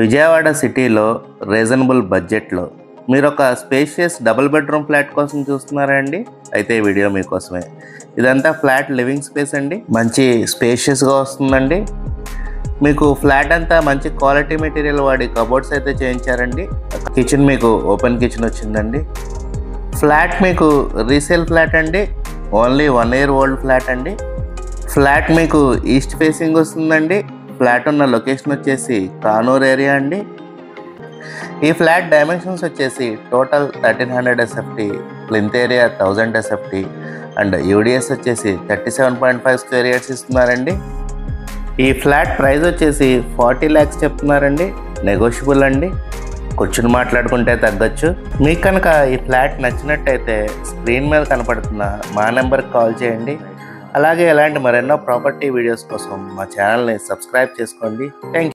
విజయవాడ సిటీలో రీజనబుల్ బడ్జెట్లో మీరు ఒక స్పేషియస్ డబుల్ బెడ్రూమ్ ఫ్లాట్ కోసం చూస్తున్నారా అండి? అయితే ఈ వీడియో మీకోసమే. ఇదంతా ఫ్లాట్ లివింగ్ స్పేస్ అండి. మంచి స్పేషియస్గా వస్తుందండి. మీకు ఫ్లాట్ అంతా మంచి క్వాలిటీ మెటీరియల్ వాడి కబోర్డ్స్ అయితే చేయించారండి. కిచెన్ మీకు ఓపెన్ కిచెన్ వచ్చిందండి. ఫ్లాట్ మీకు రీసేల్ ఫ్లాట్ అండి. ఓన్లీ 1 year ఓల్డ్ ఫ్లాట్ అండి. ఫ్లాట్ మీకు ఈస్ట్ ఫేసింగ్ వస్తుందండి. ఫ్లాట్ ఉన్న లొకేషన్ వచ్చేసి కానూర్ ఏరియా అండి. ఈ ఫ్లాట్ డైమెన్షన్స్ వచ్చేసి total 1300 SFT, plinth area 1000 SFT and UDS వచ్చేసి 37.5 square yards ఇస్తున్నారండి. ఈ ఫ్లాట్ ప్రైస్ వచ్చేసి 40 lakhs చెప్తున్నారండి. నెగోషియబుల్ అండి, కూర్చుని మాట్లాడుకుంటే తగ్గచ్చు. మీకు కనుక ఈ ఫ్లాట్ నచ్చినట్టయితే స్క్రీన్ మీద కనపడుతున్న మా నెంబర్కి కాల్ చేయండి. అలాగే ఇలాంటి మరెన్నో ప్రాపర్టీ వీడియోస్ కోసం మా ఛానల్ని సబ్స్క్రైబ్ చేసుకోండి. Thank you.